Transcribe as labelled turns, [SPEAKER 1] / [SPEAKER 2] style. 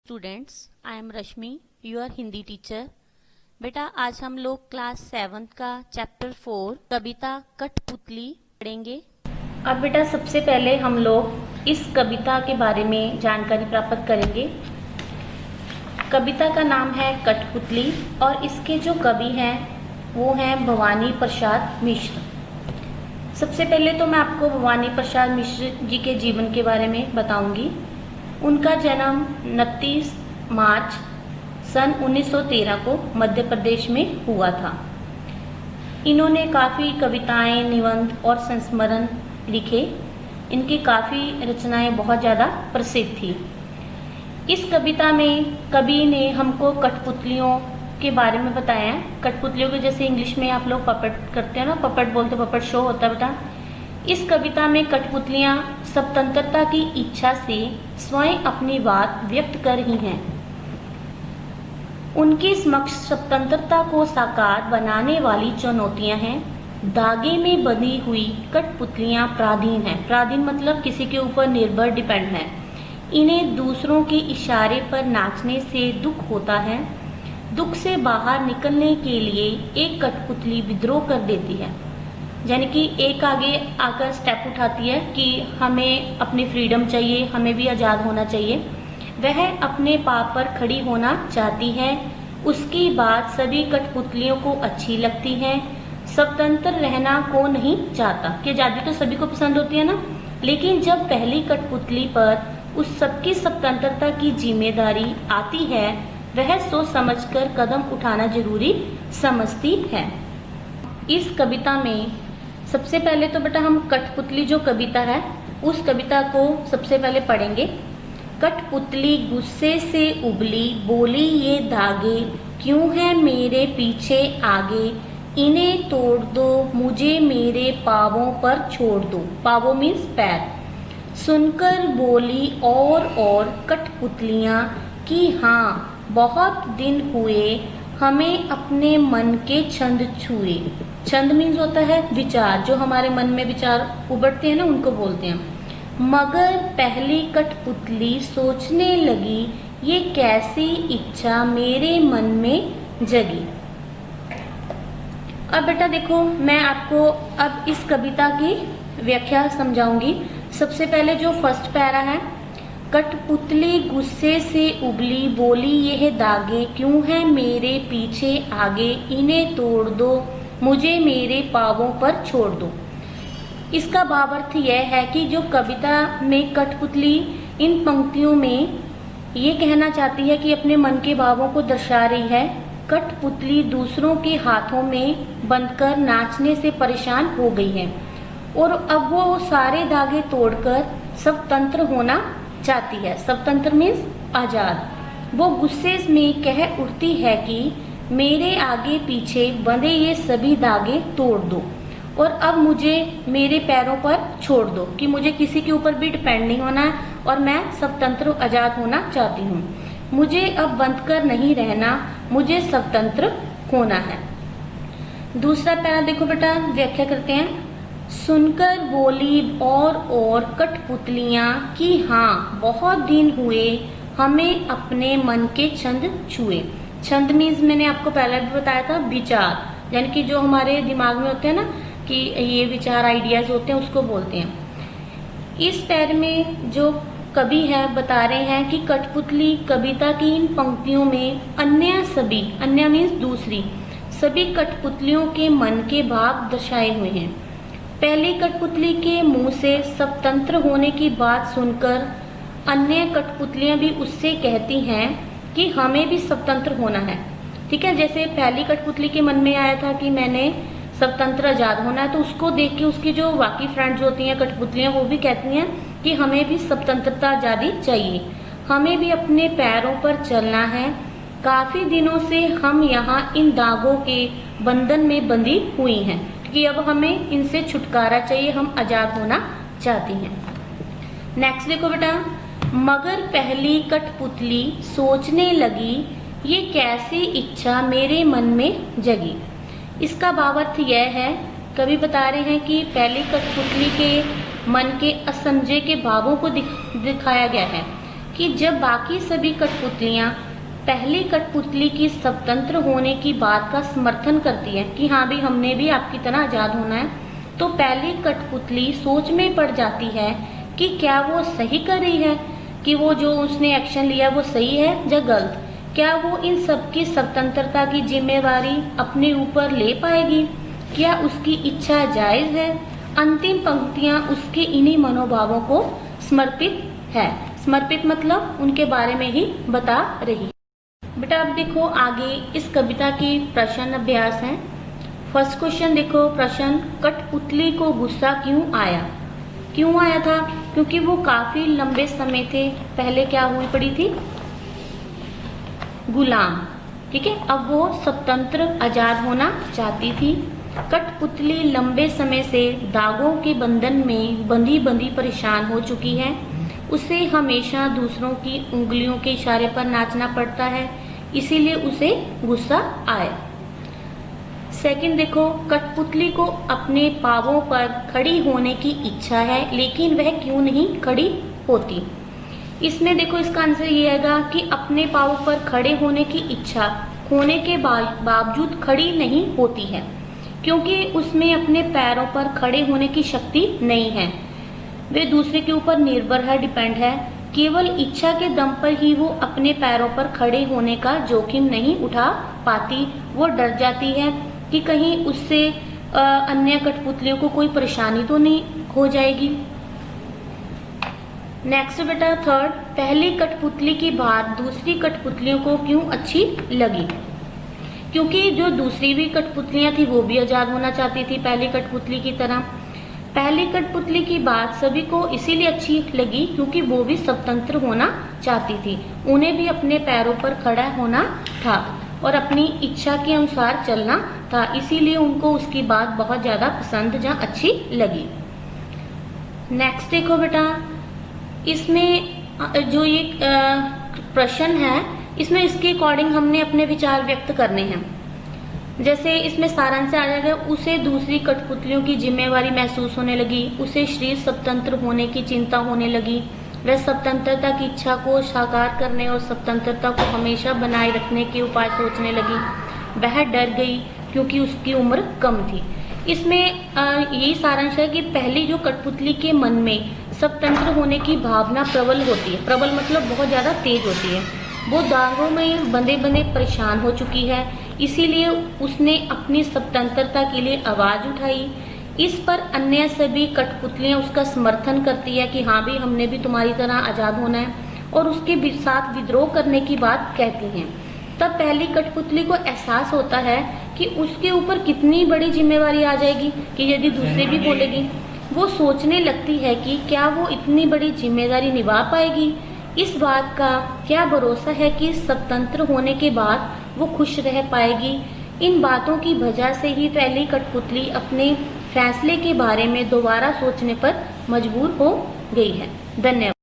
[SPEAKER 1] Students, I am Rashmi, your Hindi teacher. बेटा, आज हम लोग क्लास 7 का चैप्टर 4 कविता कठपुतली पढ़ेंगे। अब बेटा, सबसे पहले हम लोग इस कविता के बारे में जानकारी प्राप्त करेंगे। कविता का नाम है कठपुतली और इसके जो कवि हैं वो हैं भवानी प्रसाद मिश्र। सबसे पहले तो मैं आपको भवानी प्रसाद मिश्र जी के जीवन के बारे में बताऊंगी। उनका जन्म 29 मार्च सन 1913 को मध्य प्रदेश में हुआ था। इन्होंने काफ़ी कविताएं, निबंध और संस्मरण लिखे। इनकी काफ़ी रचनाएं बहुत ज़्यादा प्रसिद्ध थी। इस कविता में कवि ने हमको कठपुतलियों के बारे में बताया है। कठपुतलियों के जैसे इंग्लिश में आप लोग पपेट करते हैं ना, पपेट बोलते, पपेट शो होता है बेटा। इस कविता में कठपुतलियां स्वतंत्रता की इच्छा से स्वयं अपनी बात व्यक्त कर रही हैं। उनके समक्ष स्वतंत्रता को साकार बनाने वाली चुनौतियां हैं। धागे में बंधी हुई कठपुतलियां पराधीन हैं। पराधीन मतलब किसी के ऊपर निर्भर, डिपेंड है। इन्हें दूसरों के इशारे पर नाचने से दुख होता है। दुख से बाहर निकलने के लिए एक कठपुतली विद्रोह कर देती है, यानी कि एक आगे आकर स्टेप उठाती है कि हमें अपनी फ्रीडम चाहिए, हमें भी आज़ाद होना चाहिए। वह अपने पाँव पर खड़ी होना चाहती है। उसकी बात सभी कठपुतलियों को अच्छी लगती है। स्वतंत्र रहना को नहीं चाहता, कि आज़ादी तो सभी को पसंद होती है ना, लेकिन जब पहली कठपुतली पर उस सबकी स्वतंत्रता की जिम्मेदारी आती है, वह सोच समझकर कदम उठाना जरूरी समझती है। इस कविता में सबसे पहले तो बेटा हम कठपुतली जो कविता है उस कविता को सबसे पहले पढ़ेंगे। कठपुतली गुस्से से उबली, बोली ये धागे क्यों है मेरे पीछे आगे, इन्हें तोड़ दो, मुझे मेरे पाँवों पर छोड़ दो। पाँवों मीन्स पैर। सुनकर बोली और कठपुतलियाँ कि हाँ, बहुत दिन हुए हमें अपने मन के छंद छुए। छंद मीन्स होता है विचार, जो हमारे मन में विचार उभरते हैं ना, उनको बोलते हैं। मगर पहली कठपुतली सोचने लगी, ये कैसी इच्छा मेरे मन में जगी। अब बेटा देखो, मैं आपको अब इस कविता की व्याख्या समझाऊंगी। सबसे पहले जो फर्स्ट पैरा है, कठपुतली गुस्से से उबली, बोली यह धागे क्यों है मेरे पीछे आगे, इन्हें तोड़ दो, मुझे मेरे पाँवों पर छोड़ दो। इसका भावार्थ यह है कि जो कविता में कठपुतली इन पंक्तियों में ये कहना चाहती है कि अपने मन के भावों को दर्शा रही है। कठपुतली दूसरों के हाथों में बंधकर नाचने से परेशान हो गई है और अब वो सारे धागे तोड़कर स्वतंत्र होना चाहती है। स्वतंत्र मीन्स आजाद। वो गुस्से में कह उठती है कि मेरे आगे पीछे बंधे ये सभी धागे तोड़ दो और अब मुझे मेरे पैरों पर छोड़ दो, कि मुझे किसी के ऊपर भी डिपेंड नहीं होना है और मैं स्वतंत्र आजाद होना चाहती हूँ। मुझे अब बंध कर नहीं रहना, मुझे स्वतंत्र होना है। दूसरा पैरा देखो बेटा, व्याख्या करते हैं। सुनकर बोली और कठपुतलियाँ कि हाँ, बहुत दिन हुए हमें अपने मन के छंद छुए। छंद मीन्स मैंने आपको पहले भी बताया था विचार, यानी कि जो हमारे दिमाग में होते हैं ना, कि ये विचार, आइडियाज होते हैं, उसको बोलते हैं। इस पैर में जो कवि है बता रहे हैं कि कठपुतली कविता की इन पंक्तियों में अन्य सभी, अन्य मीन्स दूसरी, सभी कठपुतलियों के मन के भाव दर्शाए हुए हैं। पहली कठपुतली के मुंह से स्वतंत्र होने की बात सुनकर अन्य कठपुतलियां भी उससे कहती हैं कि हमें भी स्वतंत्र होना है। ठीक है, जैसे पहली कठपुतली के मन में आया था कि मैंने स्वतंत्र आजाद होना है, तो उसको देख के उसकी जो बाकी फ्रेंड्स होती हैं कठपुतलियां, वो भी कहती हैं कि हमें भी स्वतंत्रता आजादी चाहिए, हमें भी अपने पैरों पर चलना है। काफी दिनों से हम यहाँ इन दागों के बंधन में बंधी हुई हैं कि अब हमें इनसे छुटकारा चाहिए, हम आजाद होना चाहती हैं। नेक्स्ट देखो बेटा, मगर पहली कठपुतली सोचने लगी, ये कैसी इच्छा मेरे मन में जगी। इसका भावार्थ यह है, कवि बता रहे हैं कि पहली कठपुतली के मन के असमझे के भावों को दिखाया गया है कि जब बाकी सभी कठपुतलियां पहली कठपुतली की स्वतंत्र होने की बात का समर्थन करती है कि हाँ भी हमने भी आपकी तरह आजाद होना है, तो पहली कठपुतली सोच में पड़ जाती है कि क्या वो सही कर रही है, कि वो जो उसने एक्शन लिया वो सही है या गलत, क्या वो इन सबकी स्वतंत्रता की जिम्मेवारी अपने ऊपर ले पाएगी, क्या उसकी इच्छा जायज है। अंतिम पंक्तियां उसके इन्हीं मनोभावों को समर्पित है। समर्पित मतलब उनके बारे में ही बता रही। बेटा अब देखो आगे इस कविता की प्रश्न अभ्यास है। फर्स्ट क्वेश्चन देखो प्रश्न, कठपुतली को गुस्सा क्यों आया? क्यों आया था? क्योंकि वो काफी लंबे समय थे पहले क्या हुई पड़ी थी, गुलाम। ठीक है, अब वो स्वतंत्र आजाद होना चाहती थी। कठपुतली लंबे समय से दागों के बंधन में बंधी बंधी परेशान हो चुकी है। उसे हमेशा दूसरों की उंगलियों के इशारे पर नाचना पड़ता है, इसीलिए उसे गुस्सा आया। सेकंड देखो, कठपुतली को अपने पांवों पर खड़ी होने की इच्छा है, लेकिन वह क्यों नहीं खड़ी होती? इसमें देखो इसका आंसर ये आएगा कि अपने पांवों पर खड़े होने की इच्छा होने के बावजूद खड़ी नहीं होती है, क्योंकि उसमें अपने पैरों पर खड़े होने की शक्ति नहीं है। वे दूसरे के ऊपर निर्भर है, डिपेंड है। केवल इच्छा के दम पर ही वो अपने पैरों पर खड़े होने का जोखिम नहीं उठा पाती। वो डर जाती है कि कहीं उससे अन्य कठपुतलियों को कोई परेशानी तो नहीं हो जाएगी। नेक्स्ट बेटा थर्ड, पहली कठपुतली की बात दूसरी कठपुतलियों को क्यों अच्छी लगी? क्योंकि जो दूसरी भी कठपुतलियां थी वो भी आजाद होना चाहती थी पहली कठपुतली की तरह। पहली कठपुतली की बात सभी को इसीलिए अच्छी लगी क्योंकि वो भी स्वतंत्र होना चाहती थी, उन्हें भी अपने पैरों पर खड़ा होना था और अपनी इच्छा के अनुसार चलना था, इसीलिए उनको उसकी बात बहुत ज्यादा पसंद या अच्छी लगी। नेक्स्ट देखो बेटा, इसमें जो ये प्रश्न है इसमें इसके अकॉर्डिंग हमने अपने विचार व्यक्त करने हैं। जैसे इसमें सारांश आ जाएगा, उसे दूसरी कठपुतलियों की जिम्मेवारी महसूस होने लगी, उसे शरीर स्वतंत्र होने की चिंता होने लगी, वह स्वतंत्रता की इच्छा को साकार करने और स्वतंत्रता को हमेशा बनाए रखने के उपाय सोचने लगी। वह डर गई क्योंकि उसकी उम्र कम थी। इसमें यही सारांश है कि पहली जो कठपुतली के मन में स्वतंत्र होने की भावना प्रबल होती है, प्रबल मतलब बहुत ज्यादा तेज होती है। वो दागों में बंधे बंधे परेशान हो चुकी है, इसीलिए उसने अपनी स्वतंत्रता के लिए आवाज उठाई। इस पर अन्य सभी कठपुतलियां उसका समर्थन करती है कि हाँ भी हमने भी तुम्हारी तरह आजाद होना है, और उसके साथ विद्रोह करने की बात कहती हैं। तब पहली कठपुतली को एहसास होता है कि उसके ऊपर कितनी बड़ी जिम्मेवारी आ जाएगी कि यदि दूसरे भी बोलेगी। वो सोचने लगती है कि क्या वो इतनी बड़ी जिम्मेदारी निभा पाएगी। इस बात का क्या भरोसा है कि स्वतंत्र होने के बाद वो खुश रह पाएगी। इन बातों की वजह से ही पहली कठपुतली अपने फैसले के बारे में दोबारा सोचने पर मजबूर हो गई है। धन्यवाद।